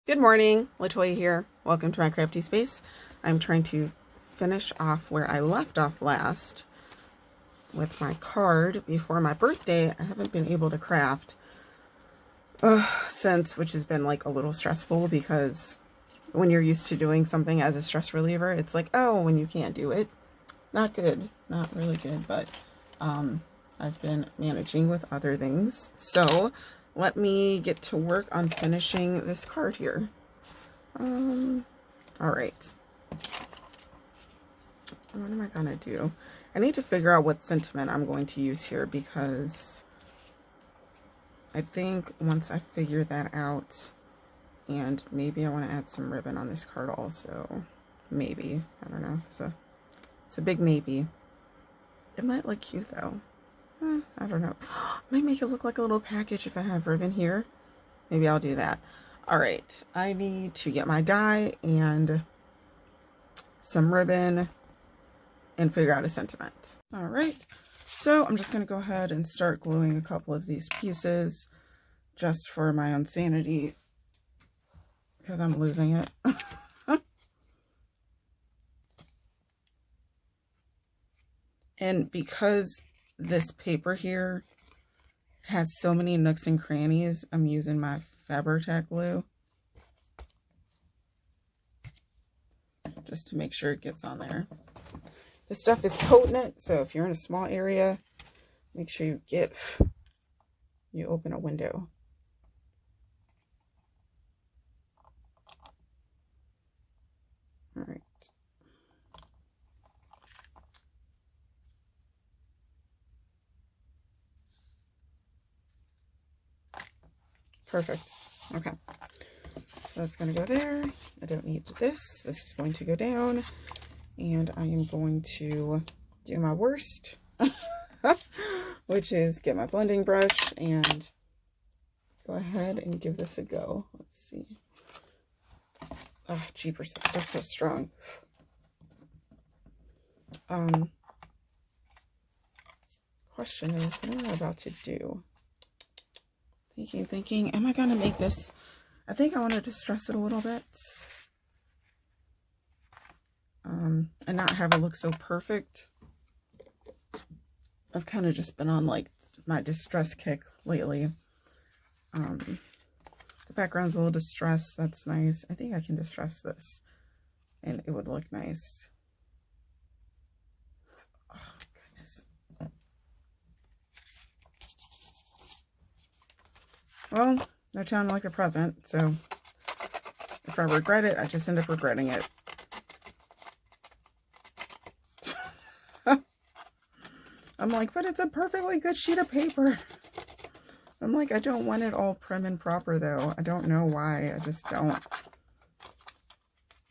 Good morning, Latoya here. Welcome to my crafty space. I'm trying to finish off where I left off last with my card before my birthday. I haven't been able to craft since, which has been like a little stressful because when you're used to doing something as a stress reliever, it's like, oh, when you can't do it, not good, not really good, but I've been managing with other things. So let me get to work on finishing this card here. All right. What am I gonna do? I need to figure out what sentiment I'm going to use here because I think once I figure that out, and maybe I want to add some ribbon on this card also. Maybe. I don't know. It's a big maybe. It might look cute though. I don't know. Might make it look like a little package if I have ribbon here. Maybe I'll do that. All right. I need to get my die and some ribbon and figure out a sentiment. All right. So I'm just going to go ahead and start gluing a couple of these pieces just for my own sanity because I'm losing it. And because this paper here has so many nooks and crannies, I'm using my Faber-Tac glue just to make sure it gets on there. This stuff is potent, so if you're in a small area, make sure you open a window. All right. Perfect. Okay. So that's going to go there. I don't need this. This is going to go down. And I am going to do my worst, which is get my blending brush and go ahead and give this a go. Let's see. Oh, jeepers, that stuff's so strong. Question is, what am I about to do? Thinking, am I going to make this? I think I want to distress it a little bit. And not have it look so perfect. I've kind of just been on like my distress kick lately. The background's a little distressed. That's nice. I think I can distress this and it would look nice. Oh, goodness. Well, no time like the present, so if I regret it, I just end up regretting it. I'm like, but it's a perfectly good sheet of paper. I'm like, I don't want it all prim and proper though. I don't know why. I just don't.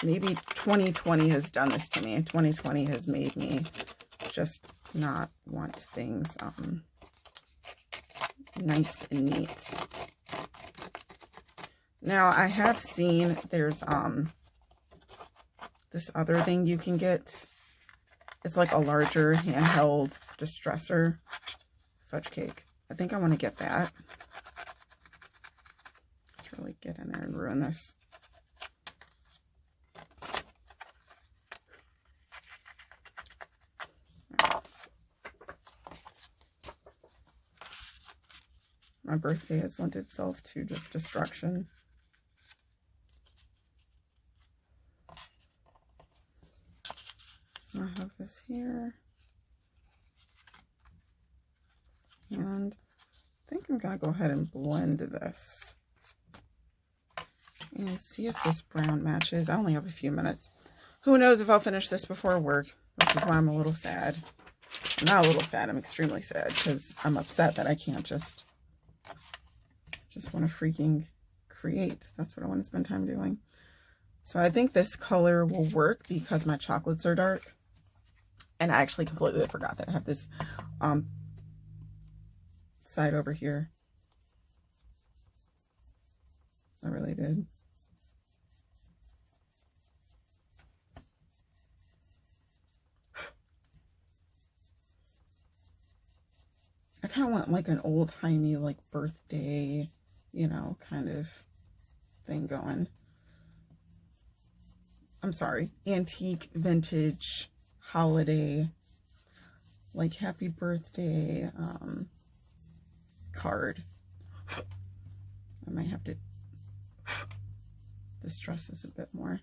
Maybe 2020 has done this to me. 2020 has made me just not want things nice and neat. Now, I have seen there's this other thing you can get. It's like a larger handheld distresser fudge cake. I think I want to get that. Let's really get in there and ruin this. My birthday has lent itself to just destruction. I have this here. And I think I'm going to go ahead and blend this. And see if this brown matches. I only have a few minutes. Who knows if I'll finish this before work, which is why I'm a little sad. I'm not a little sad, I'm extremely sad because I'm upset that I can't just want to freaking create. That's what I want to spend time doing. So I think this color will work because my chocolates are dark. And I actually completely forgot that I have this side over here. I really did. I kind of want like an old-timey like birthday, you know, kind of thing going. I'm sorry, antique, vintage, holiday, like happy birthday card. I might have to distress this a bit more.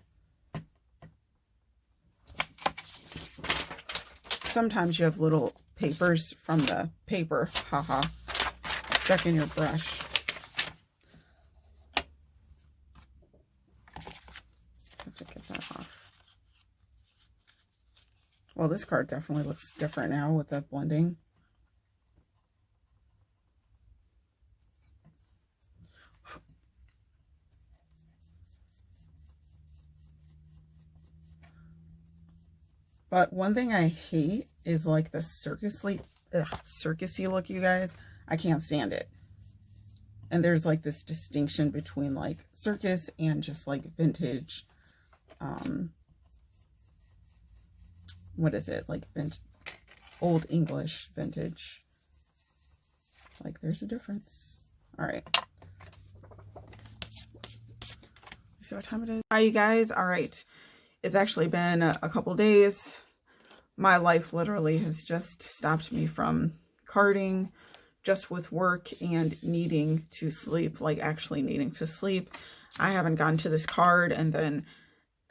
Sometimes you have little papers from the paper, haha, stuck in your brush. Have to get that off. Well, this card definitely looks different now with the blending. But one thing I hate is like the circusy look, you guys. I can't stand it. And there's like this distinction between like circus and just like vintage. What is it? Like old English vintage. Like there's a difference. All right. See what time it is? Hi, you guys. All right. It's actually been a couple days. My life literally has just stopped me from carding, just with work and needing to sleep, like actually needing to sleep. I haven't gotten to this card, and then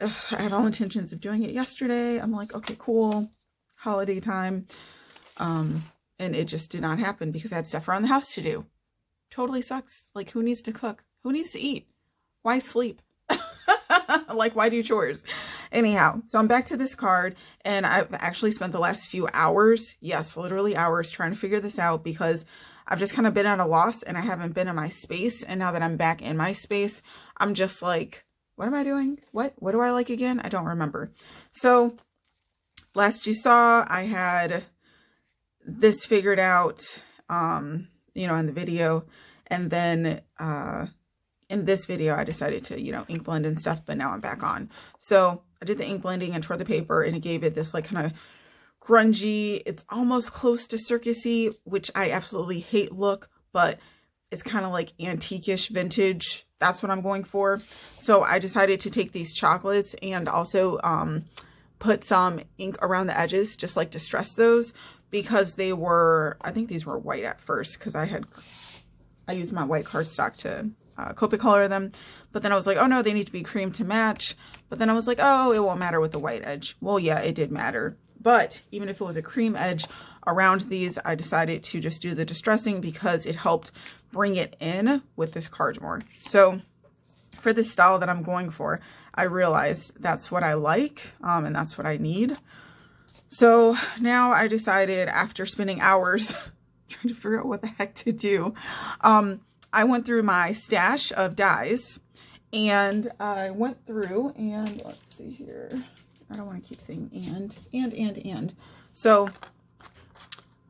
I had all intentions of doing it yesterday. I'm like, okay, cool, holiday time. And it just did not happen because I had stuff around the house to do. Totally sucks. Like, who needs to cook? Who needs to eat? Why sleep? Like, why do chores? Anyhow, so I'm back to this card, and I've actually spent the last few hours, yes, literally hours, trying to figure this out because I've just kind of been at a loss and I haven't been in my space. And now that I'm back in my space, I'm just like, what am I doing? What do I like again? I don't remember. So last you saw, I had this figured out, you know, in the video, and then, in this video, I decided to, you know, ink blend and stuff, but now I'm back on. So I did the ink blending and tore the paper, and it gave it this like kind of grungy, it's almost close to circusy, which I absolutely hate look, but it's kind of like antique-ish vintage. That's what I'm going for. So I decided to take these chocolates and also put some ink around the edges, just like distress those, because they were, I think these were white at first, because I used my white cardstock to Copic color them, but then I was like, oh no, they need to be cream to match. But then I was like, oh, it won't matter with the white edge. Well, yeah, it did matter. But even if it was a cream edge around these, I decided to just do the distressing because it helped bring it in with this card more. So for this style that I'm going for, I realized that's what I like, and that's what I need. So now I decided, after spending hours trying to figure out what the heck to do, I went through my stash of dies, and I went through and let's see here. I don't want to keep saying and. So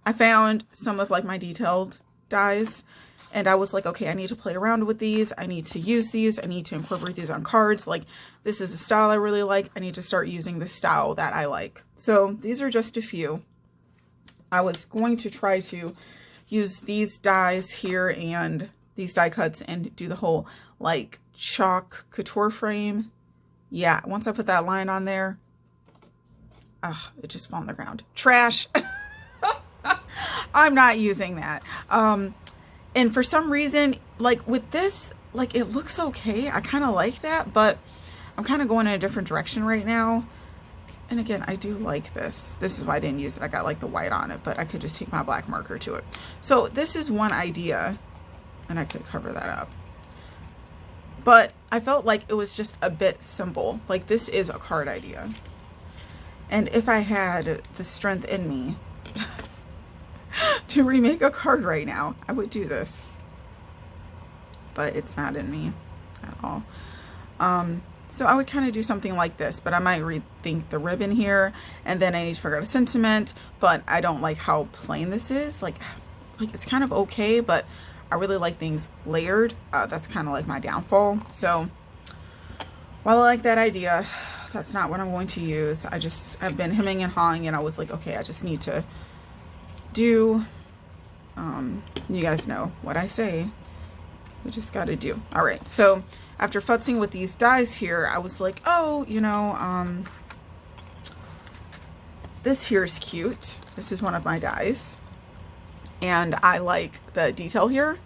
I found some of like my detailed dies, and I was like, okay, I need to play around with these. I need to use these. I need to incorporate these on cards. Like, this is a style I really like. I need to start using the style that I like. So these are just a few. I was going to try to use these dies here and these die cuts and do the whole like chalk couture frame. Yeah, once I put that line on there, it just fell on the ground. Trash. I'm not using that. And for some reason, like with this, like it looks okay. I kind of like that, but I'm kind of going in a different direction right now. And again, I do like this. This is why I didn't use it. I got like the white on it, but I could just take my black marker to it. So this is one idea, and I could cover that up. But I felt like it was just a bit simple. Like, this is a card idea. And if I had the strength in me to remake a card right now, I would do this. But it's not in me at all. So I would kind of do something like this, but I might rethink the ribbon here, and then I need to figure out a sentiment, but I don't like how plain this is. Like it's kind of okay, but I really like things layered. That's kind of like my downfall. So while I like that idea, that's not what I'm going to use. I've been hemming and hawing, and I was like, okay, I just need to do, you guys know what I say. we just got to do. All right, so after futzing with these dies here, I was like, oh, you know, this here is cute. This is one of my dies, and I like the detail here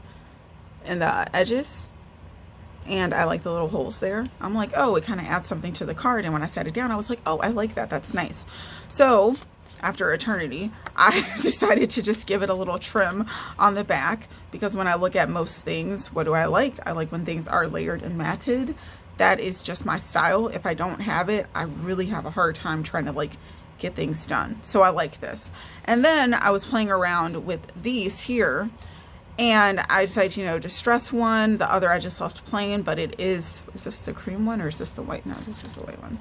and the edges, and I like the little holes there. I'm like, oh, it kind of adds something to the card. And when I sat it down, I was like, oh, I like that. That's nice. So after eternity, I decided to just give it a little trim on the back, because when I look at most things, what do I like? I like when things are layered and matted. That is just my style. If I don't have it, I really have a hard time trying to like get things done. So I like this. And then I was playing around with these here, and I decided, you know, distress one. The other I just left plain, but it is this the cream one or is this the white? No, this is the white one.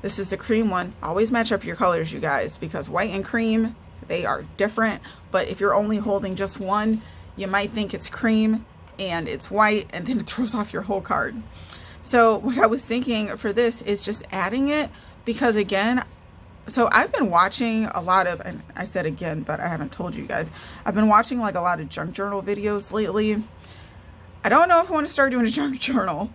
This is the cream one. Always match up your colors, you guys, because white and cream, they are different. But if you're only holding just one, you might think it's cream and it's white, and then it throws off your whole card. So what I was thinking for this is just adding it, because again, so I've been watching a lot of, and I said again, but I haven't told you guys, I've been watching like a lot of junk journal videos lately. I don't know if I want to start doing a junk journal.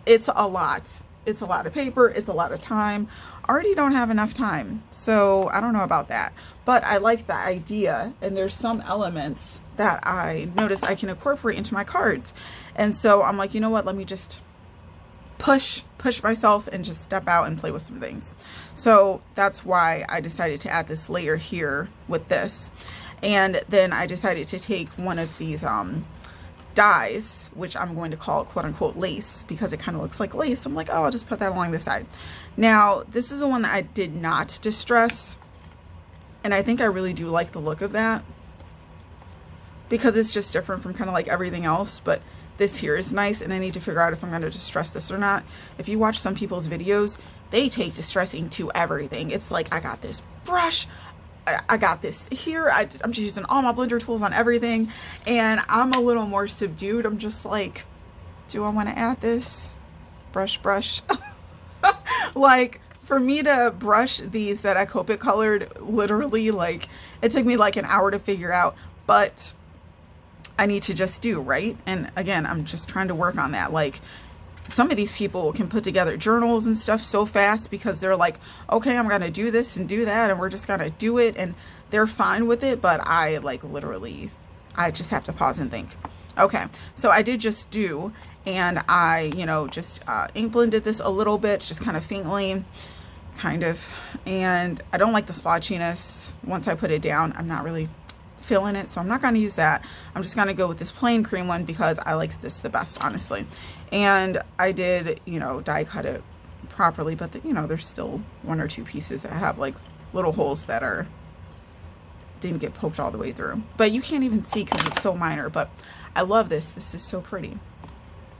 It's a lot. It's a lot of paper. It's a lot of time. I already don't have enough time. So I don't know about that, but I like the idea. And there's some elements that I notice I can incorporate into my cards. And so I'm like, you know what, let me just push myself and just step out and play with some things. So that's why I decided to add this layer here with this. And then I decided to take one of these dies, which I'm going to call quote unquote lace, because it kind of looks like lace. I'm like, oh, I'll just put that along the side. Now this is the one that I did not distress, and I think I really do like the look of that, because it's just different from kind of like everything else. But this here is nice, and I need to figure out if I'm going to distress this or not. If you watch some people's videos, they take distressing to everything. It's like, I got this brush, I got this here, I'm just using all my blender tools on everything, and I'm a little more subdued. I'm just like, do I want to add this? Brush. Like, for me to brush these that I Copic colored, literally, like, it took me like an hour to figure out, but I need to just do, right? And again, I'm just trying to work on that. Like, some of these people can put together journals and stuff so fast, because they're like, okay, I'm gonna do this and do that, and we're just gonna do it, and they're fine with it. But I like literally, I just have to pause and think. Okay, so I did just do, and I, you know, just ink blended this a little bit, just kind of faintly, kind of, and I don't like the splotchiness. Once I put it down, I'm not really feeling it, so I'm not going to use that. I'm just going to go with this plain cream one, because I like this the best, honestly. And I did, you know, die cut it properly, but you know, there's still one or two pieces that have like little holes that didn't get poked all the way through, but you can't even see because it's so minor. But I love this. This is so pretty.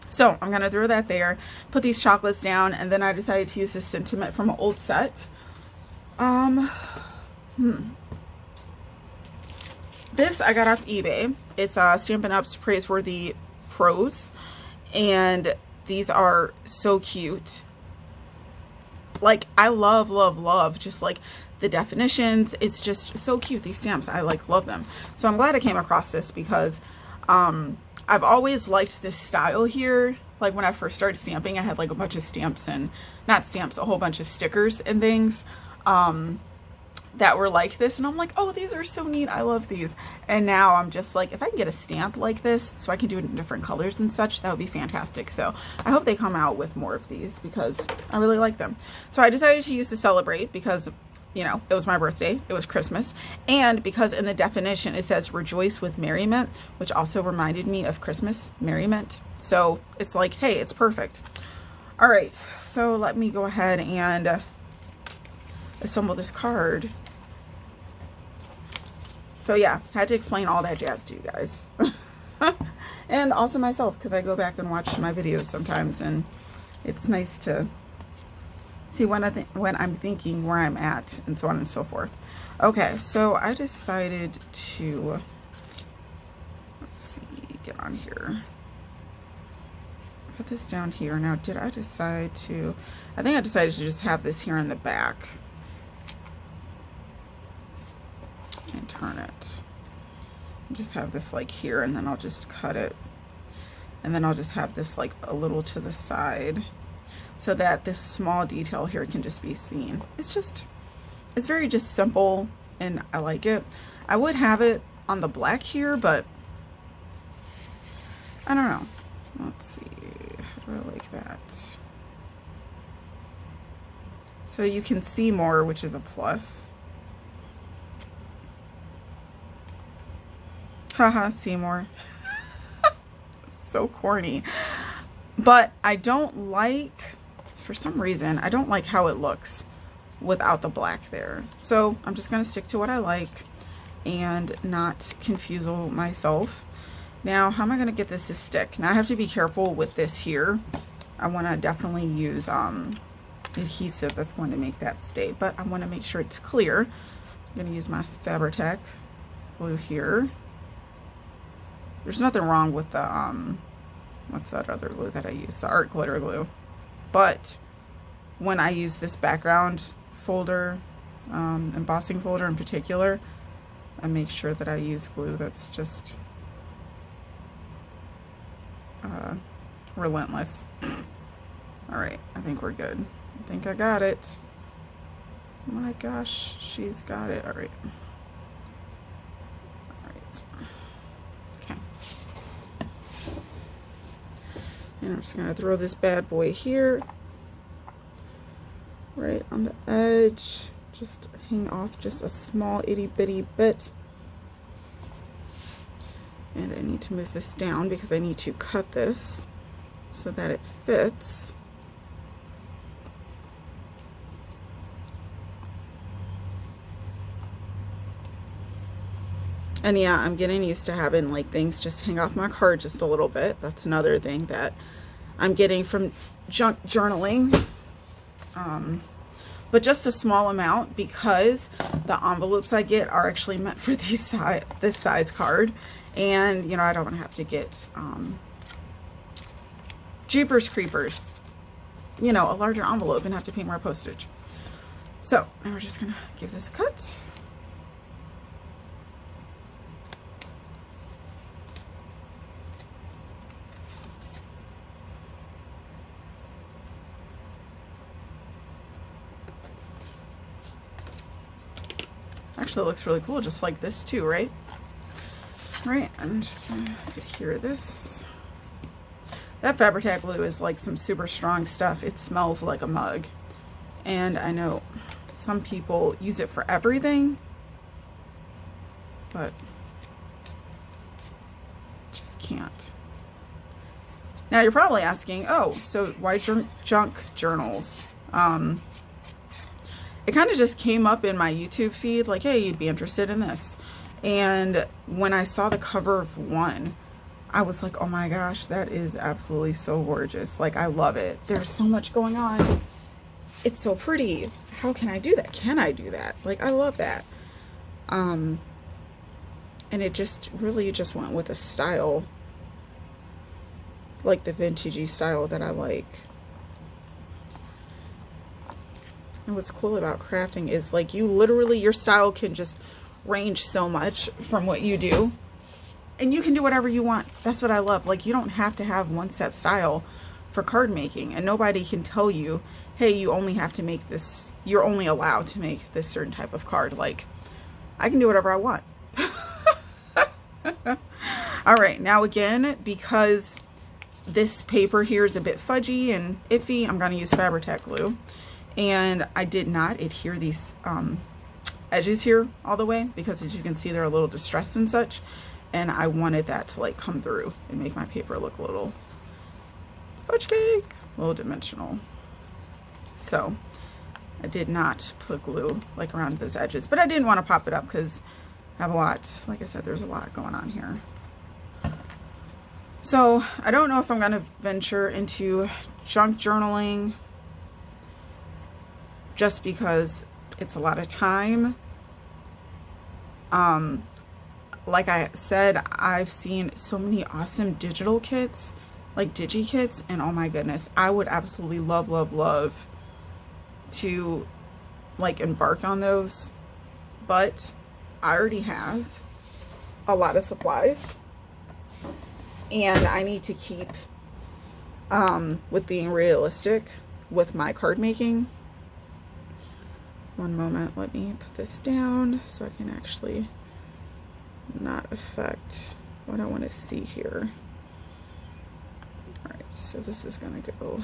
So I'm gonna throw that there, put these chocolates down, and then I decided to use this sentiment from an old set. This I got off eBay. It's Stampin' Up's Praiseworthy Pros, and these are so cute. Like, I love just like the definitions. It's just so cute, these stamps. I like love them. So I'm glad I came across this, because I've always liked this style here. Like, when I first started stamping, I had like a bunch of stamps, and not stamps, a whole bunch of stickers and things that were like this, and I'm like, oh, these are so neat, I love these. And now I'm just like, if I can get a stamp like this so I can do it in different colors and such, that would be fantastic. So I hope they come out with more of these, because I really like them. So I decided to use to celebrate, because, you know, it was my birthday, it was Christmas, and because in the definition it says rejoice with merriment, which also reminded me of Christmas merriment. So it's like, hey, it's perfect. All right, so let me go ahead and assemble this card. So yeah, had to explain all that jazz to you guys. And also myself, because I go back and watch my videos sometimes, and it's nice to see when I'm thinking, where I'm at, and so on and so forth. Okay, so I decided to, let's see, get on here. Put this down here. Now, did I decide to, I think I decided to just have this here in the back. And turn it. Just have this like here, and then I'll just cut it And then I'll just have this like a little to the side so that this small detail here can just be seen. It's very just simple and I like it. I would have it on the black here, but I don't know. Let's see, how do I like that? So you can see more, which is a plus. Haha, see more. So corny. But I don't like, for some reason, I don't like how it looks without the black there. So I'm just gonna stick to what I like and not confuse myself. Now, how am I gonna get this to stick? Now I have to be careful with this here. I wanna definitely use adhesive that's going to make that stay, but I wanna make sure it's clear. I'm gonna use my Fabri-Tac glue here. There's nothing wrong with the, what's that other glue that I use? The art glitter glue. But when I use this background folder, embossing folder in particular, I make sure that I use glue that's just relentless. All right, I think we're good. I think I got it. My gosh, she's got it. All right. All right. Okay. And I'm just gonna throw this bad boy here, right on the edge. Just hang off just a small itty bitty bit. And I need to move this down because I need to cut this so that it fits. And yeah, I'm getting used to having like things just hang off my card just a little bit. That's another thing that I'm getting from junk journaling. But just a small amount because the envelopes I get are actually meant for this size card. And, you know, I don't want to have to get Jeepers Creepers, you know, a larger envelope and have to pay more postage. So now we're just going to give this a cut. Actually, it looks really cool, just like this too, right? Right, I'm just gonna adhere this. That Fabri-Tac glue is like some super strong stuff. It smells like a mug. And I know some people use it for everything, but just can't. Now you're probably asking, oh, so why junk journals? It kind of just came up in my YouTube feed, like, hey, you'd be interested in this. And when I saw the cover of one, I was like, oh my gosh, that is absolutely so gorgeous. Like, I love it. There's so much going on. It's so pretty. How can I do that? Can I do that? Like, I love that. And it just really just went with a style, like the vintagey style that I like. And what's cool about crafting is like you literally, your style can just range so much from what you do. And you can do whatever you want. That's what I love. Like, you don't have to have one set style for card making. And nobody can tell you, hey, you only have to make this, you're only allowed to make this certain type of card. Like, I can do whatever I want. All right, now again, because this paper here is a bit fudgy and iffy, I'm going to use Fabri-Tac glue. And I did not adhere these edges here all the way because, as you can see, they're a little distressed and such. And I wanted that to like come through and make my paper look a little fudge cake, a little dimensional. So I did not put glue like around those edges, but I didn't want to pop it up because I have a lot, like I said, there's a lot going on here. So I don't know if I'm going to venture into junk journaling, just because it's a lot of time. Like I said, I've seen so many awesome digital kits, like digi kits, and oh my goodness, I would absolutely love, love, love to like embark on those. But I already have a lot of supplies. And I need to keep with being realistic with my card making. One moment, let me put this down so I can actually not affect what I want to see here. All right, so this is gonna go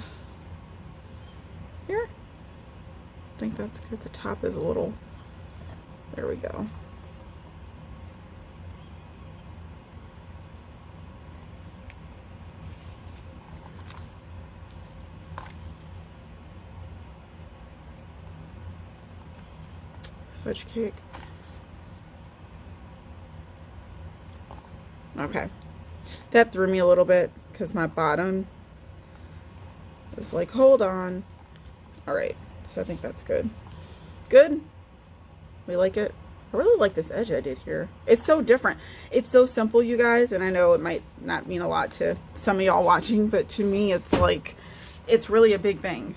here. I think that's good. The top is a little, there we go. Fudge cake. Okay, that threw me a little bit because my bottom is like, hold on. All right, so I think that's good. Good. We like it. I really like this edge I did here. It's so different. It's so simple, you guys, and I know it might not mean a lot to some of y'all watching, but to me, it's like, it's really a big thing.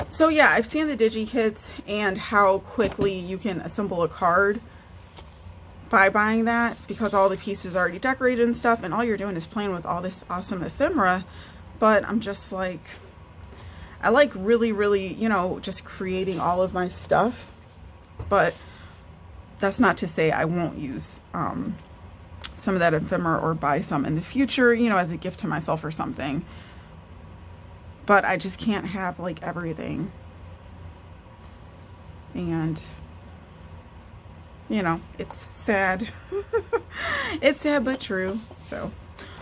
So yeah, I've seen the digi kits and how quickly you can assemble a card by buying that, because all the pieces are already decorated and stuff, and all you're doing is playing with all this awesome ephemera. But I'm just like, I like really, you know, just creating all of my stuff. But that's not to say I won't use some of that ephemera or buy some in the future, you know, as a gift to myself or something. But I just can't have like everything. And, you know, it's sad. It's sad but true. So,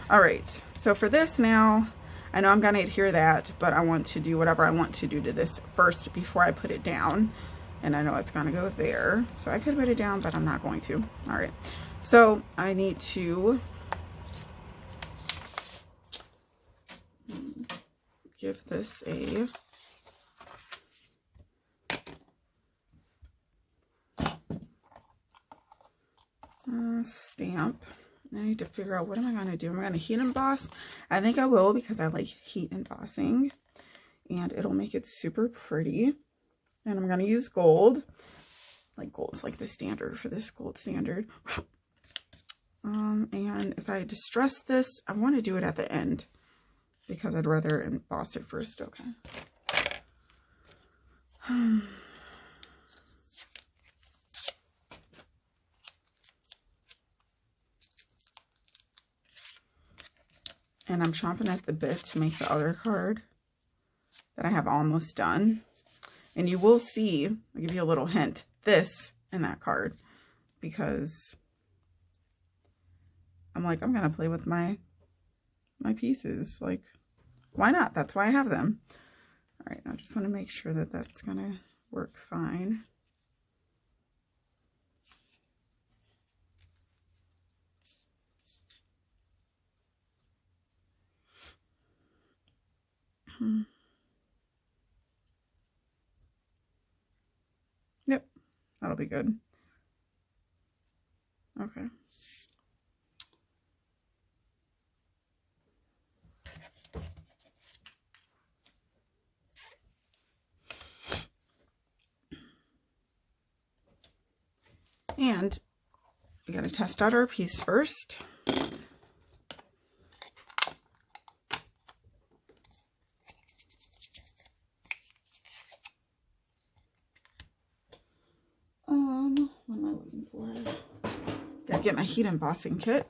all right. So for this now, I know I'm going to adhere that, but I want to do whatever I want to do to this first before I put it down. And I know it's going to go there. So I could put it down, but I'm not going to. All right. So I need to give this a stamp. I need to figure out, what am I going to do? Am I going to heat emboss? I think I will, because I like heat embossing and it'll make it super pretty. And I'm going to use gold. Like gold's like the standard for this, gold standard. And if I distress this, I want to do it at the end because I'd rather emboss it first. Okay. And I'm chomping at the bit to make the other card that I have almost done. And you will see, I'll give you a little hint, this in that card, because I'm like, I'm gonna play with my pieces. Like, why not? That's why I have them. All right, I just want to make sure that that's gonna work fine. Yep, that'll be good. Okay. And we got to test out our piece first. What am I looking for? Gotta get my heat embossing kit.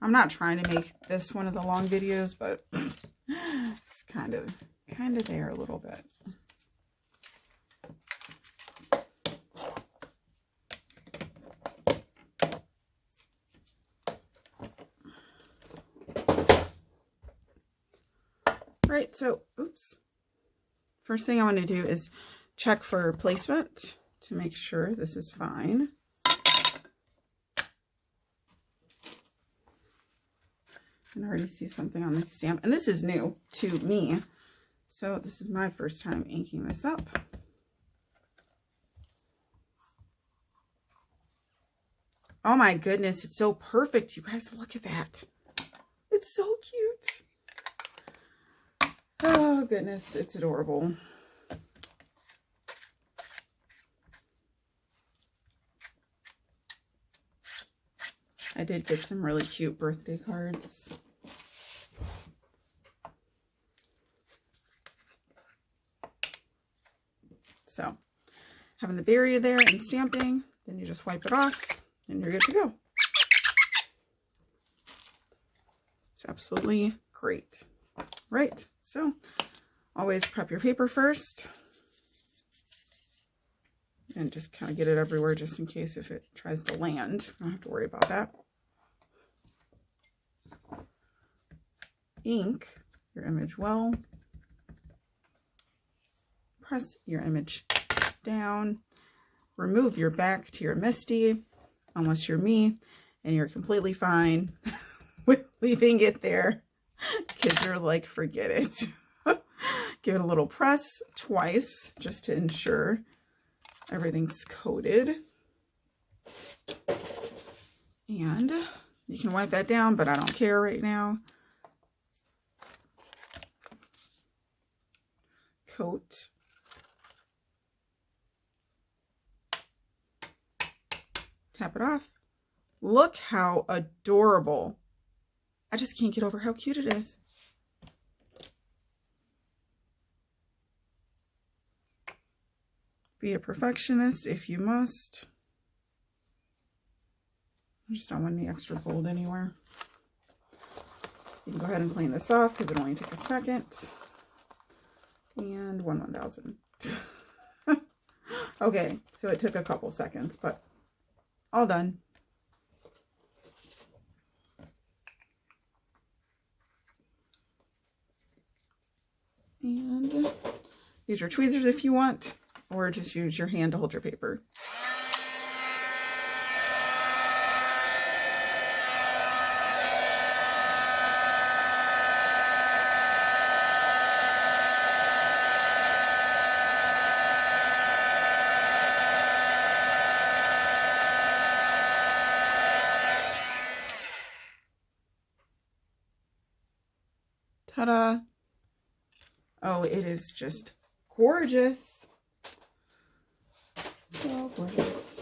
I'm not trying to make this one of the long videos, but it's kind of there a little bit. Right, so, oops. First thing I want to do is check for placement to make sure this is fine. I can already see something on this stamp, and this is new to me, so this is my first time inking this up. Oh my goodness, it's so perfect. You guys, look at that. It's so cute. Oh goodness, it's adorable. I did get some really cute birthday cards. So, having the barrier there and stamping, then you just wipe it off and you're good to go. It's absolutely great. Right, so always prep your paper first. And just kind of get it everywhere just in case if it tries to land. You don't have to worry about that. Ink your image well. Press your image down. Remove your back to your Misty, unless you're me, and you're completely fine with leaving it there. Kids are like, forget it. Give it a little press twice just to ensure everything's coated. And you can wipe that down, but I don't care right now. Coat. Tap it off. Look how adorable. I just can't get over how cute it is. Be a perfectionist if you must. I just don't want any extra gold anywhere. You can go ahead and clean this off because it only took a second. And 1/1000. Okay, so it took a couple seconds, but all done. And use your tweezers if you want, or just use your hand to hold your paper. Ta-da! Oh, it is just gorgeous. So gorgeous.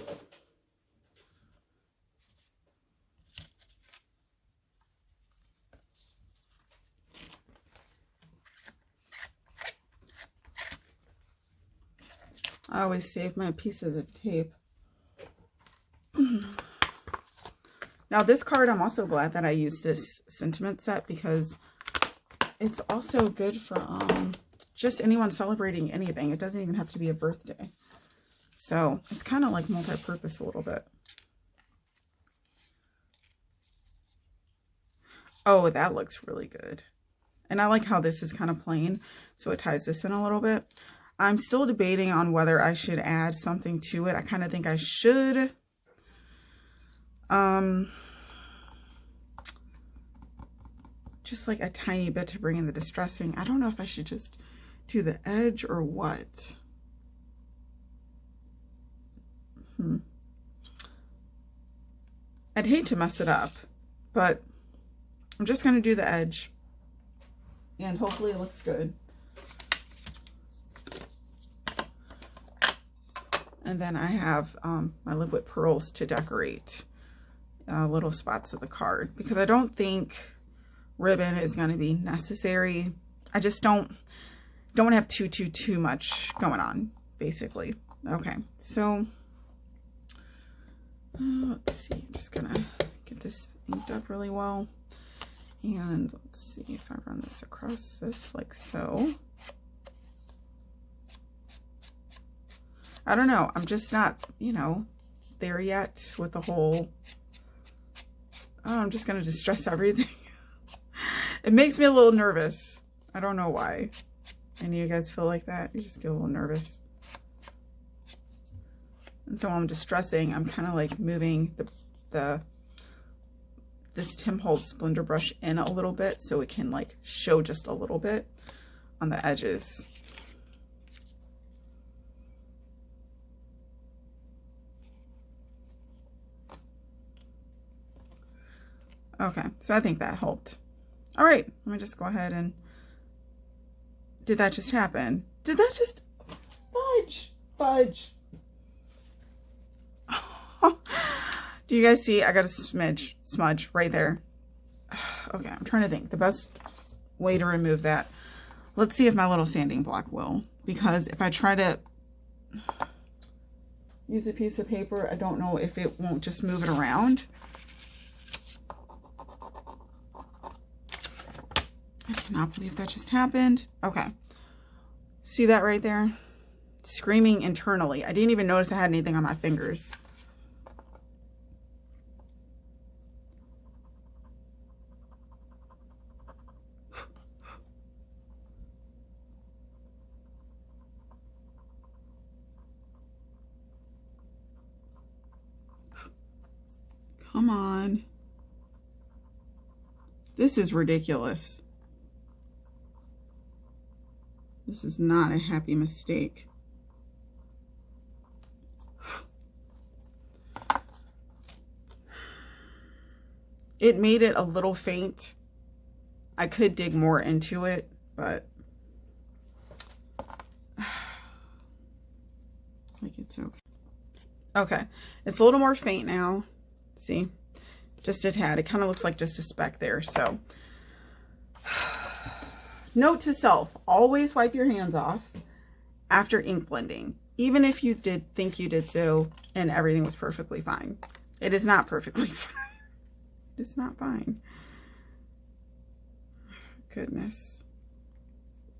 I always save my pieces of tape. Now this card, I'm also glad that I used this sentiment set because it's also good for just anyone celebrating anything. It doesn't even have to be a birthday. So it's kind of like multi-purpose a little bit. Oh, that looks really good. And I like how this is kind of plain, so it ties this in a little bit. I'm still debating on whether I should add something to it. I kind of think I should. Just like a tiny bit to bring in the distressing. I don't know if I should just do the edge or what. I'd hate to mess it up, but I'm just going to do the edge and hopefully it looks good. And then I have my liquid pearls to decorate little spots of the card because I don't think ribbon is going to be necessary. I just don't want to have too much going on, basically. Okay, so let's see. I'm just gonna get this inked up really well, and let's see if I run this across this like so. I don't know. I'm just not, you know, there yet with the whole. Oh, I'm just gonna distress everything. It makes me a little nervous. I don't know why. Any of you guys feel like that? You just get a little nervous. And so when I'm distressing, I'm kind of like moving this Tim Holtz blender brush in a little bit so it can like show just a little bit on the edges. Okay, so I think that helped. All right, let me just go ahead and did that just happen? Did that just fudge? Fudge. Do you guys see? I got a smudge right there. Okay, I'm trying to think the best way to remove that. Let's see if my little sanding block will, because if I try to use a piece of paper, I don't know if it won't just move it around. I cannot believe that just happened. Okay. See that right there? Screaming internally. I didn't even notice I had anything on my fingers. Come on. This is ridiculous. This is not a happy mistake. It made it a little faint. I could dig more into it, but like it's okay. Okay, it's a little more faint now. See, just a tad. It kind of looks like just a speck there. So note to self, always wipe your hands off after ink blending, even if you did think you did so and everything was perfectly fine. It is not perfectly fine. It's not fine. Goodness.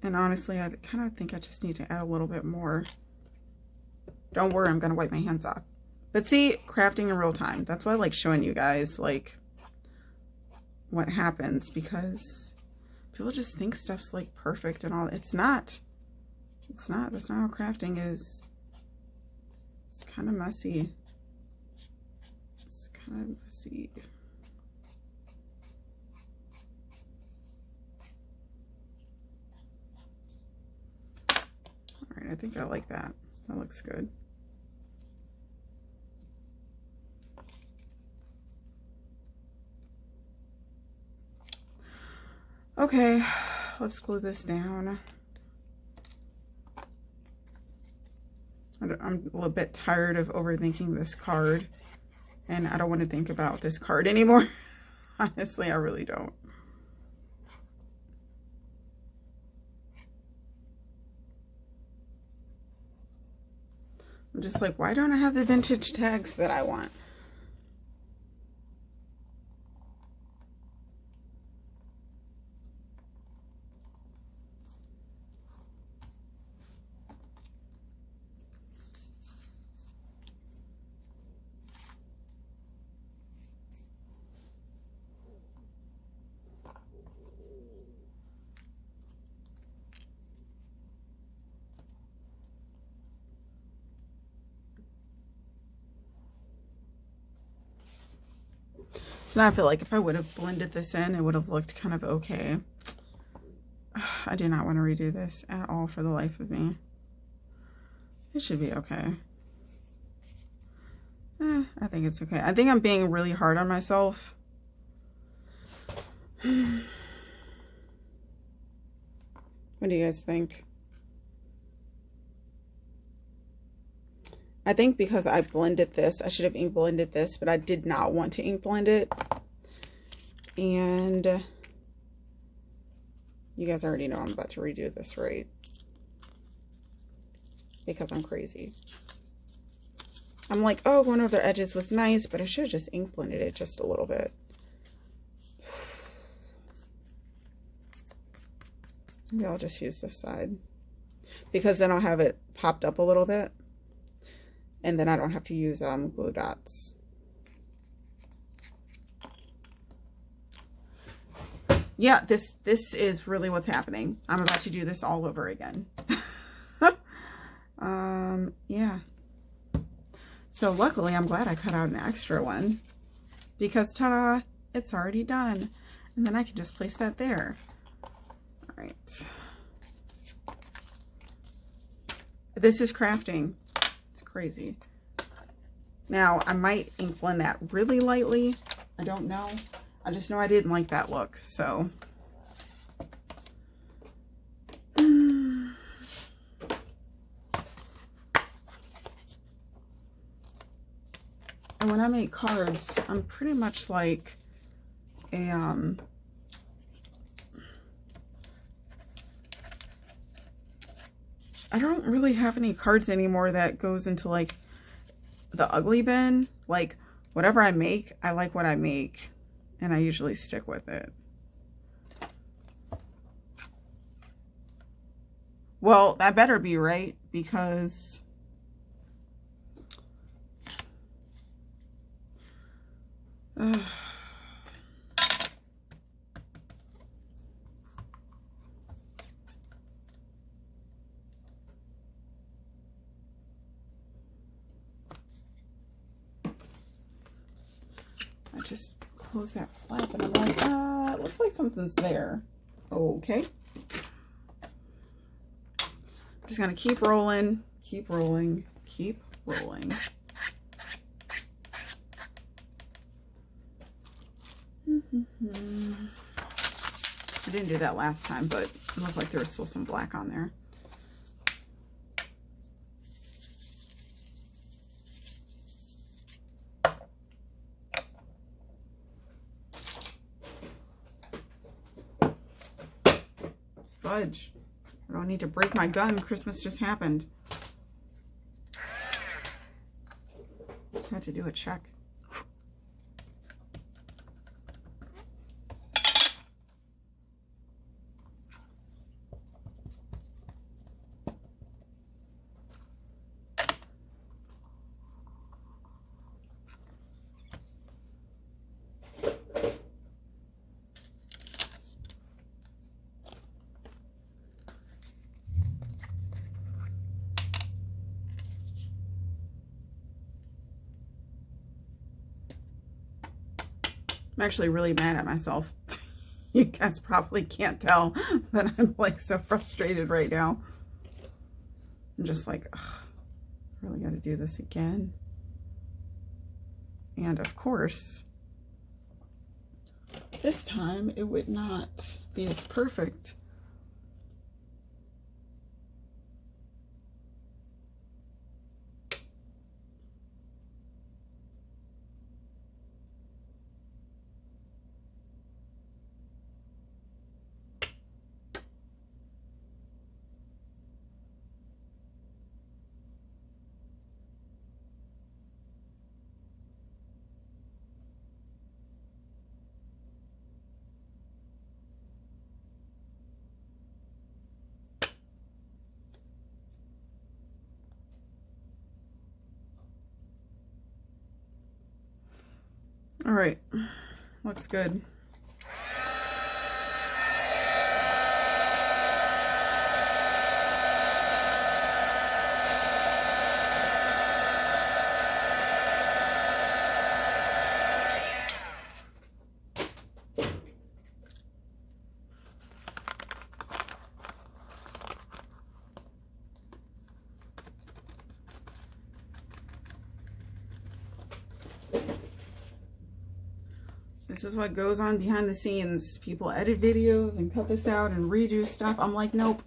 And honestly, I kind of think I just need to add a little bit more. Don't worry, I'm going to wipe my hands off. But see, crafting in real time. That's why I like showing you guys like what happens, because people just think stuff's like perfect and all. It's not. It's not. That's not how crafting is. It's kind of messy. It's kind of messy. All right, I think I like that. That looks good. Okay, let's glue this down. I'm a little bit tired of overthinking this card, and I don't want to think about this card anymore. Honestly, I really don't. I'm just like, why don't I have the vintage tags that I want? So now I feel like if I would have blended this in, it would have looked kind of okay. I do not want to redo this at all for the life of me. It should be okay. I think it's okay. I think I'm being really hard on myself. What do you guys think? I think because I blended this, I should have ink blended this, but I did not want to ink blend it. And you guys already know I'm about to redo this, right? Because I'm crazy. I'm like, oh, one of their edges was nice, but I should have just ink blended it just a little bit. Maybe I'll just use this side, because then I'll have it popped up a little bit. And then I don't have to use glue dots. Yeah, this is really what's happening. I'm about to do this all over again. Yeah. So luckily, I'm glad I cut out an extra one, because ta-da, it's already done. And then I can just place that there. All right. This is crafting. Crazy. Now I might ink blend that really lightly. I don't know. I just know I didn't like that look. So And when I make cards, I'm pretty much like a, I don't really have any cards anymore that goes into like the ugly bin. Like whatever I make, I like what I make, and I usually stick with it. Well, that better be right, because I just close that flap and I'm like, it looks like something's there. Okay. I'm just gonna keep rolling, keep rolling, keep rolling. I didn't do that last time, but it looked like there was still some black on there. Fudge. I don't need to break my gun. Christmas just happened. Just had to do a check. I'm actually really mad at myself. You guys probably can't tell that I'm like so frustrated right now. I'm just like, ugh, I really got to do this again. And of course, this time it would not be as perfect. All right, looks good. This is what goes on behind the scenes. People edit videos and cut this out and redo stuff. I'm like, nope.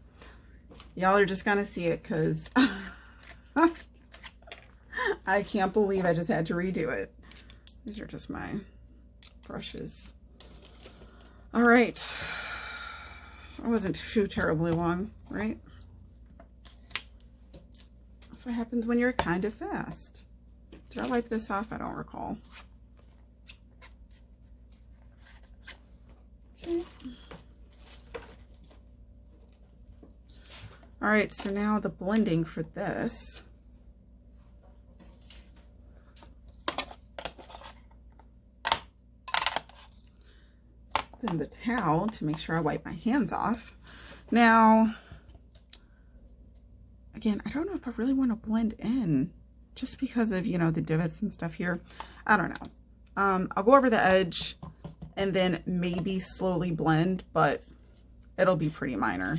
Y'all are just gonna see it because I can't believe I just had to redo it. These are just my brushes. All right. It wasn't too terribly long, right? That's what happens when you're kind of fast. Did I wipe this off? I don't recall. Okay. All right, so now the blending for this. Then the towel to make sure I wipe my hands off. Now, again, I don't know if I really want to blend in just because of, you know, the divots and stuff here. I don't know. I'll go over the edge and then maybe slowly blend, but it'll be pretty minor.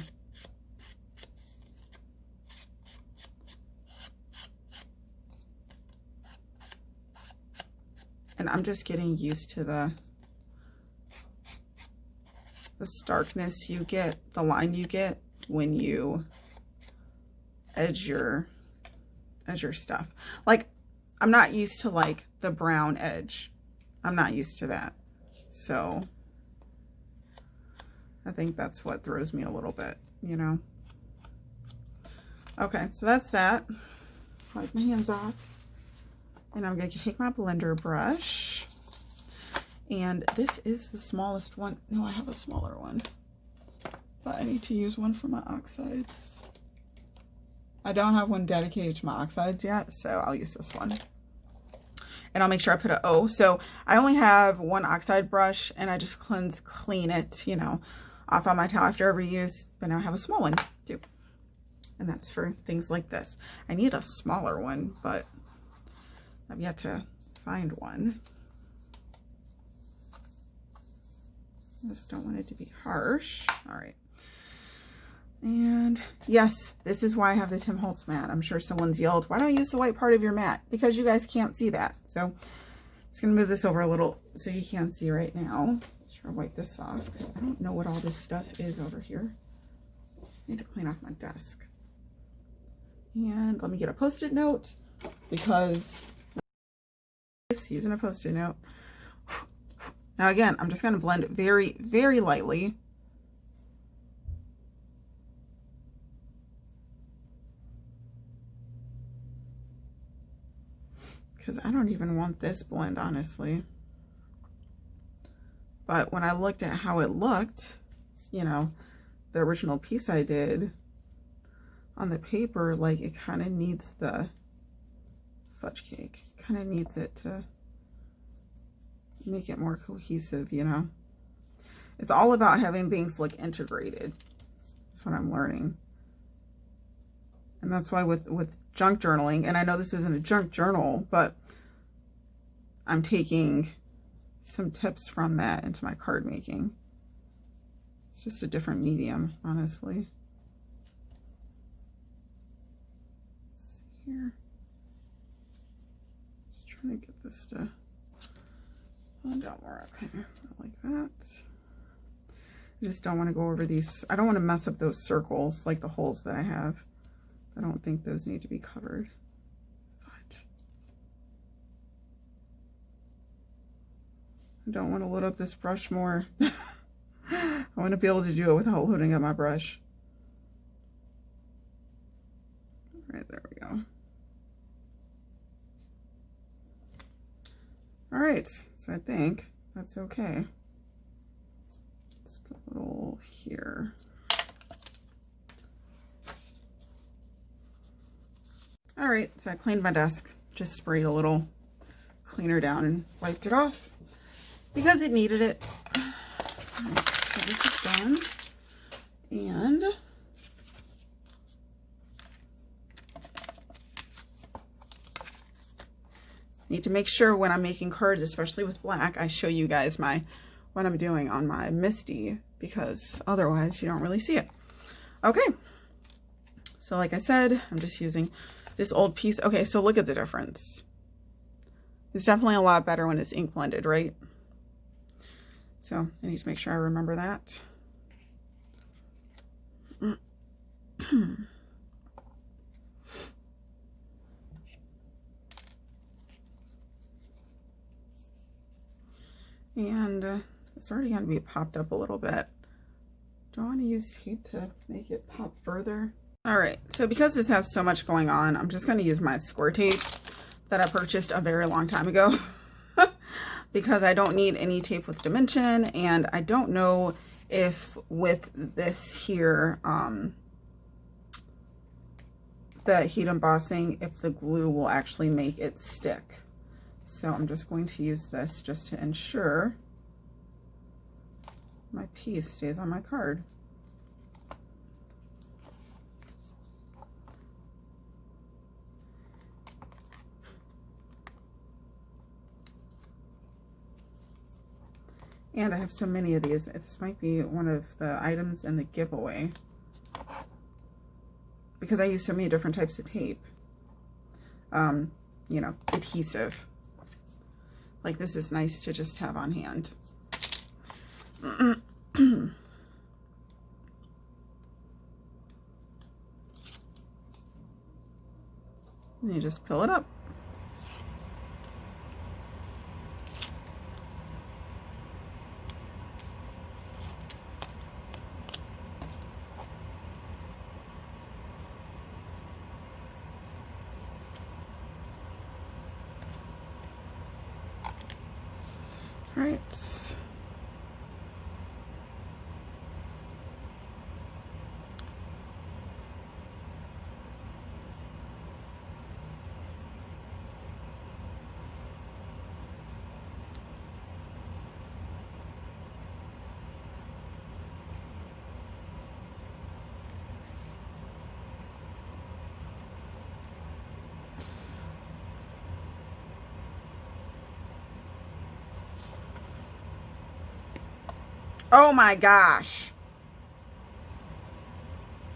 And I'm just getting used to the starkness you get, the line you get when you edge your stuff. Like, I'm not used to like the brown edge. I'm not used to that. So I think that's what throws me a little bit, you know. Okay, so that's that. Wipe my hands off. And I'm going to take my blender brush. And this is the smallest one. No, I have a smaller one. But I need to use one for my oxides. I don't have one dedicated to my oxides yet, so I'll use this one. And I'll make sure I put an O. So I only have one oxide brush, and I just clean it, you know, off on my towel after every use. But now I have a small one too. And that's for things like this. I need a smaller one, but I've yet to find one. I just don't want it to be harsh. All right. And yes, this is why I have the Tim Holtz mat. I'm sure someone's yelled, why don't you use the white part of your mat? Because you guys can't see that. So just gonna move this over a little so you can see right now. Sure, wipe this off because I don't know what all this stuff is over here. I need to clean off my desk. And let me get a Post-it note because using a Post-it note. Now again, I'm just gonna blend it very, very lightly. Because I don't even want this blend, honestly. But when I looked at how it looked, you know, the original piece I did on the paper, like it kind of needs the fudge cake. Kind of needs it to make it more cohesive, you know. It's all about having things like integrated. That's what I'm learning. And that's why with junk journaling, and I know this isn't a junk journal, but I'm taking some tips from that into my card making. It's just a different medium, honestly. Let's see here. Just trying to get this to blend out more. Okay, like that. I just don't want to go over these. I don't want to mess up those circles, like the holes that I have. I don't think those need to be covered. Fudge. I don't want to load up this brush more. I want to be able to do it without loading up my brush. All right, there we go. All right, so I think that's okay. Just a little here. All right, so I cleaned my desk, just sprayed a little cleaner down and wiped it off because it needed it. All right, so this is done. And need to make sure when I'm making cards, especially with black, I show you guys what I'm doing on my Misty, because otherwise you don't really see it. Okay, so like I said, I'm just using this old piece. Okay, so look at the difference. It's definitely a lot better when it's ink blended, right? So I need to make sure I remember that. And it's already going to be popped up a little bit. Do I want to use tape to make it pop further? All right, so because this has so much going on, I'm just going to use my score tape that I purchased a very long time ago because I don't need any tape with dimension, and I don't know if with this here, the heat embossing, if the glue will actually make it stick. So I'm just going to use this just to ensure my piece stays on my card. And I have so many of these. This might be one of the items in the giveaway because I use so many different types of tape. You know, adhesive. Like this is nice to just have on hand. You just peel it up. right. Oh my gosh.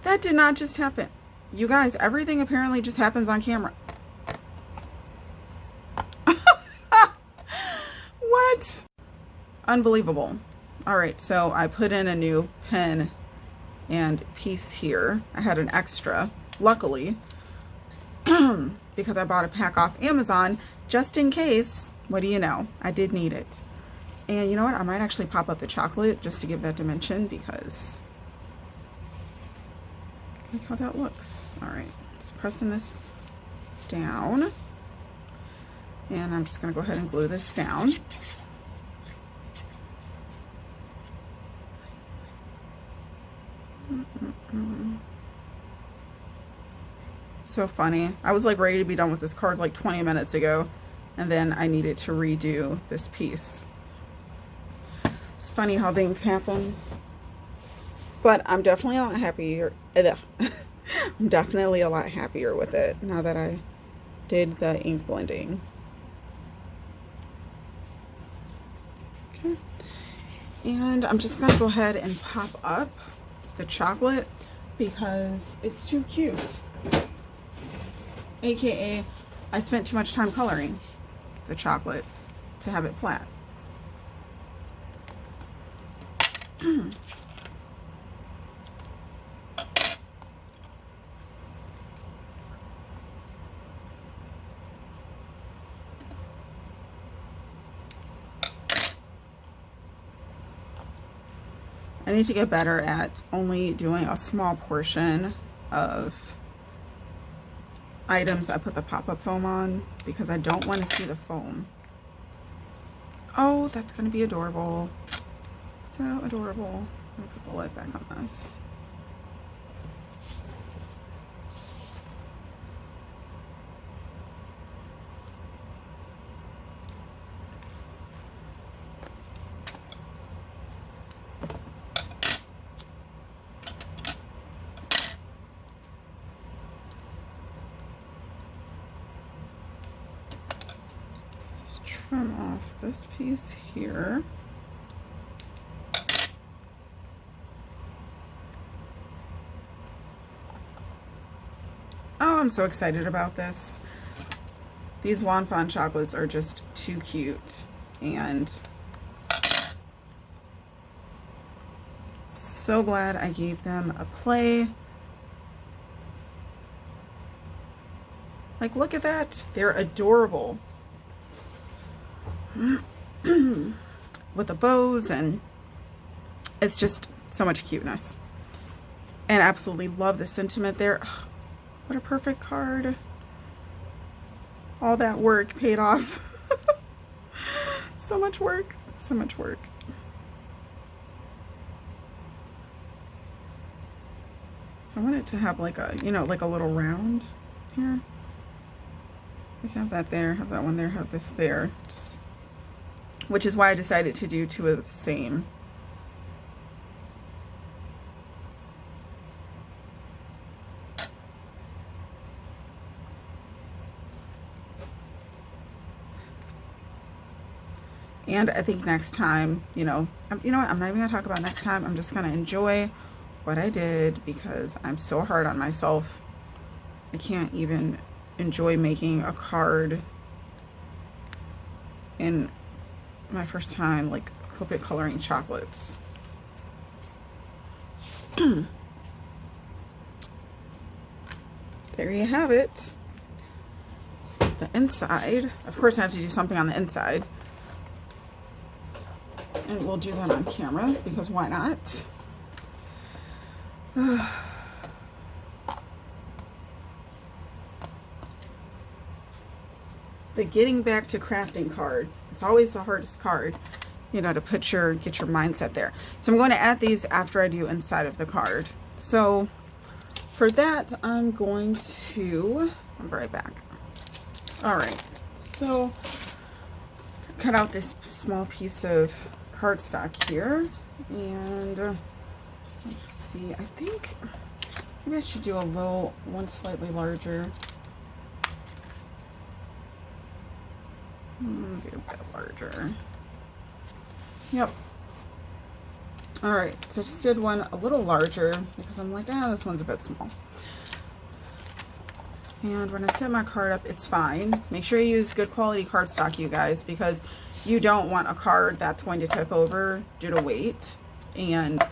That did not just happen. You guys, everything apparently just happens on camera. What? Unbelievable. All right, so I put in a new pen and piece here. I had an extra, luckily, because I bought a pack off Amazon just in case. What do you know? I did need it. And you know what? I might actually pop up the chocolate just to give that dimension, because look how that looks. All right, just pressing this down. And I'm just going to go ahead and glue this down. So funny. I was like ready to be done with this card like 20 minutes ago, and then I needed to redo this piece. It's funny how things happen. But I'm definitely a lot happier. I'm definitely a lot happier with it now that I did the ink blending. Okay. And I'm just gonna go ahead and pop up the chocolate because it's too cute. AKA, I spent too much time coloring the chocolate to have it flat. I need to get better at only doing a small portion of items I put the pop-up foam on, because I don't want to see the foam. Oh, that's going to be adorable. So adorable. Let me put the lid back on this. Trim off this piece here. Oh, I'm so excited about this. These Lawn Fawn chocolates are just too cute, and so glad I gave them a play. Like, look at that. They're adorable. With the bows, and it's just so much cuteness. And absolutely love the sentiment there. Oh, what a perfect card. All that work paid off. So much work, so much work. So I want it to have like a, you know, like a little round here. We have that there, have that one there, have this there. Just, which is why I decided to do two of the same. And I think next time, you know what, I'm not even gonna talk about next time. I'm just gonna enjoy what I did, because I'm so hard on myself. I can't even enjoy making a card in my first time, like, Copic coloring chocolates. There you have it. The inside. Of course I have to do something on the inside. And we'll do that on camera, because why not? The getting back to crafting card. It's always the hardest card, you know, to get your mindset there. So I'm going to add these after I do inside of the card. So for that, I'm going to, I'll be right back. All right, so cut out this small piece of cardstock here, and let's see, I think maybe I should do one slightly larger. Maybe a bit larger. Yep. All right, so I just did one a little larger because I'm like, this one's a bit small. And when I set my card up, it's fine. Make sure you use good quality cardstock, you guys, because you don't want a card that's going to tip over due to weight. And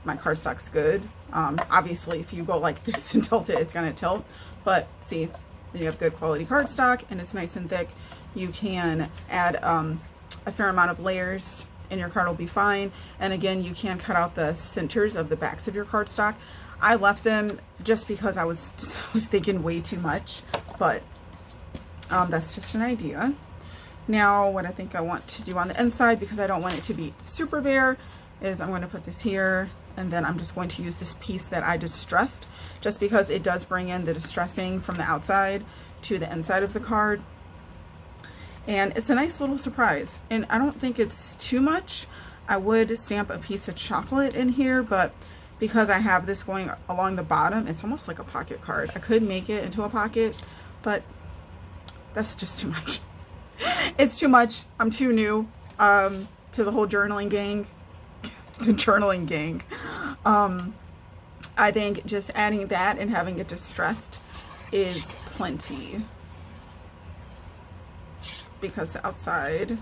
my cardstock's good. Obviously, if you go like this and tilt it, it's going to tilt. But see, when you have good quality cardstock and it's nice and thick, you can add a fair amount of layers and your card will be fine. And again, you can cut out the centers of the backs of your cardstock. I left them just because I was thinking way too much, but that's just an idea. Now, what I think I want to do on the inside, because I don't want it to be super bare, is I'm going to put this here, and then I'm just going to use this piece that I distressed, just because it does bring in the distressing from the outside to the inside of the card. And it's a nice little surprise, and I don't think it's too much. I would stamp a piece of chocolate in here, but because I have this going along the bottom, it's almost like a pocket card. I could make it into a pocket, but that's just too much. It's too much. I'm too new to the whole journaling gang. The journaling gang. I think just adding that and having it distressed is plenty, because the outside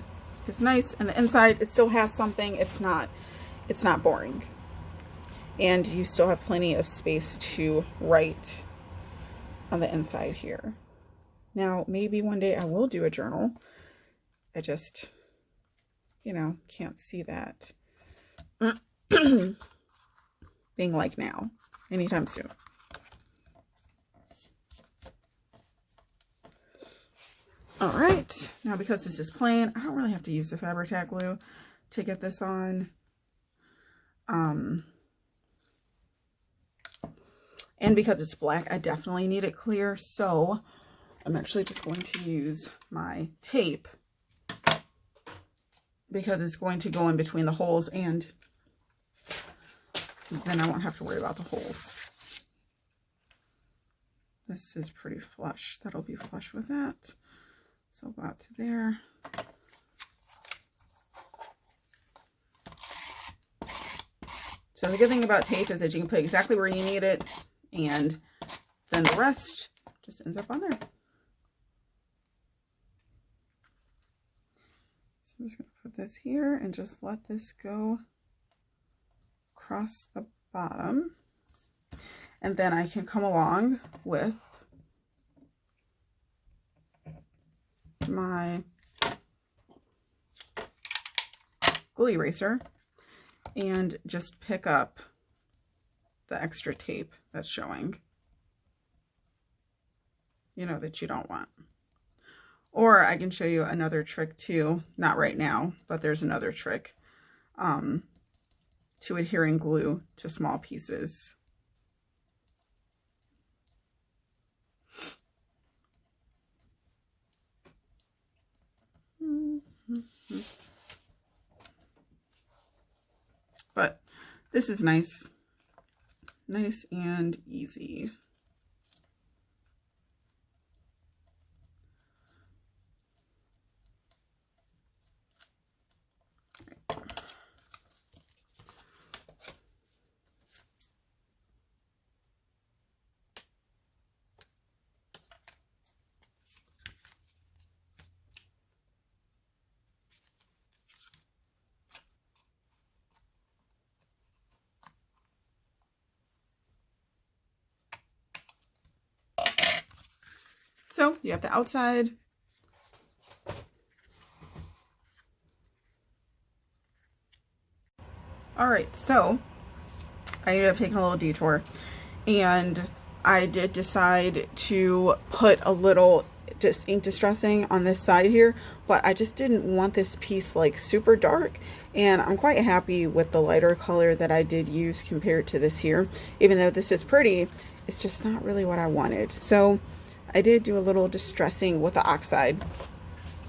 is nice and the inside, it still has something. It's not boring. And you still have plenty of space to write on the inside here. Now, maybe one day I will do a journal. I just, you know, can't see that being like now, anytime soon. All right, now because this is plain, I don't really have to use the Fabri-Tac glue to get this on. And because it's black, I definitely need it clear. So I'm actually just going to use my tape, because it's going to go in between the holes, and then I won't have to worry about the holes. This is pretty flush. That'll be flush with that. So I'll go out to there. So the good thing about tape is that you can put exactly where you need it, and then the rest just ends up on there. So I'm just going to put this here and just let this go across the bottom. And then I can come along with my glue eraser and just pick up the extra tape that's showing, you know, that you don't want. Or I can show you another trick too, not right now, but there's another trick to adhering glue to small pieces. But this is nice and easy. So you have the outside. All right, so I ended up taking a little detour, and I did decide to put a little just ink distressing on this side here, but I just didn't want this piece like super dark, and I'm quite happy with the lighter color that I did use compared to this here. Even though this is pretty, it's just not really what I wanted. So I did do a little distressing with the oxide.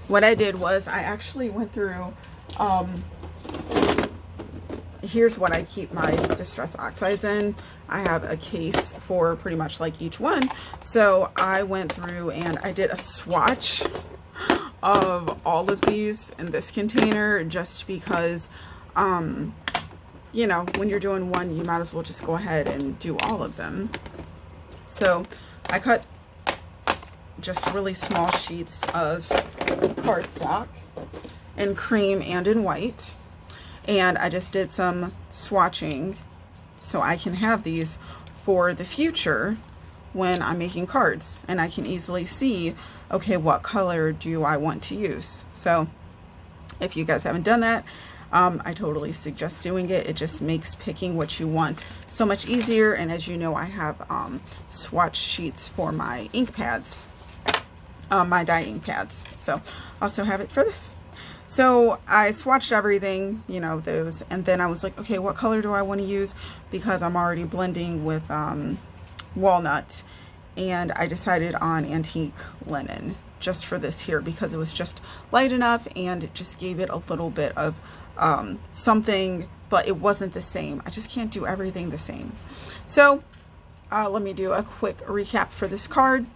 What I did was I actually went through, here's what I keep my distress oxides in. I have a case for pretty much like each one. So I went through and I did a swatch of all of these in this container, just because, you know, when you're doing one, you might as well just go ahead and do all of them. So I cut just really small sheets of cardstock in cream and in white, and I just did some swatching so I can have these for the future when I'm making cards, and I can easily see, okay, what color do I want to use. So if you guys haven't done that, I totally suggest doing it. It just makes picking what you want so much easier. And as you know, I have swatch sheets for my ink pads, my dye ink pads. So I also have it for this. So I swatched everything, you know, those, and then I was like, okay, what color do I want to use? Because I'm already blending with walnut, and I decided on antique linen just for this here, because it was just light enough and it just gave it a little bit of something, but it wasn't the same. I just can't do everything the same. So let me do a quick recap for this card.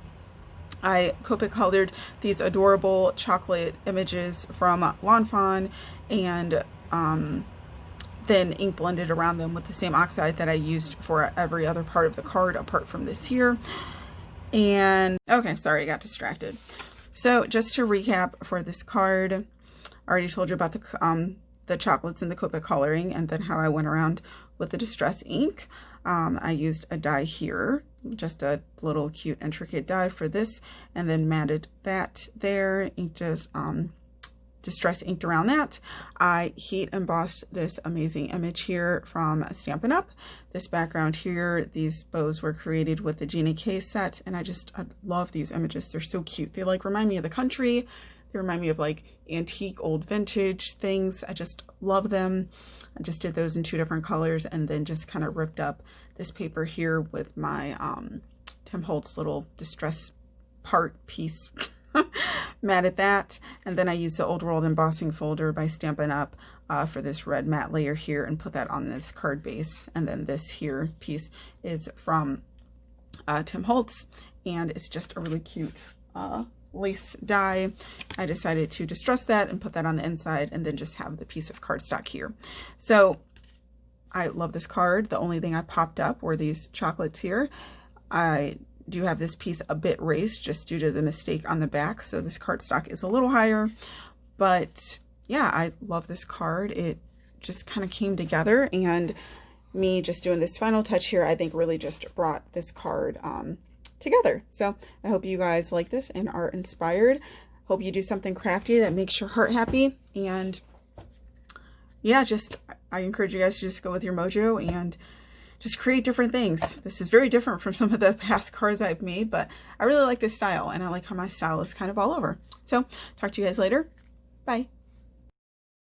I Copic colored these adorable chocolate images from Lawn Fawn, and then ink blended around them with the same oxide that I used for every other part of the card apart from this here. And okay, sorry, I got distracted. So just to recap for this card, I already told you about the chocolates and the Copic coloring, and then how I went around with the distress ink. I used a die here, just a little cute intricate die for this, and then matted that there, inked distress inked around that. I heat embossed this amazing image here from Stampin' Up. This background here, these bows were created with the Gina K set, and I love these images. They're so cute. They like remind me of the country. They remind me of like antique old vintage things. I just love them. I just did those in 2 different colors, and then just kind of ripped up this paper here with my Tim Holtz little distress part piece. Matted that, and then I used the Old World embossing folder by Stampin' Up for this red matte layer here, and put that on this card base. And then this here piece is from Tim Holtz, and it's just a really cute lace die. I decided to distress that and put that on the inside, and then just have the piece of cardstock here. So I love this card. The only thing I popped up were these chocolates here. I do have this piece a bit raised just due to the mistake on the back, so this cardstock is a little higher. But yeah, I love this card. It just kind of came together, and me just doing this final touch here, I think really just brought this card together. So I hope you guys like this and are inspired. Hope you do something crafty that makes your heart happy. And yeah, I encourage you guys to just go with your mojo and just create different things. This is very different from some of the past cards I've made, but I really like this style, and I like how my style is kind of all over. So talk to you guys later. Bye.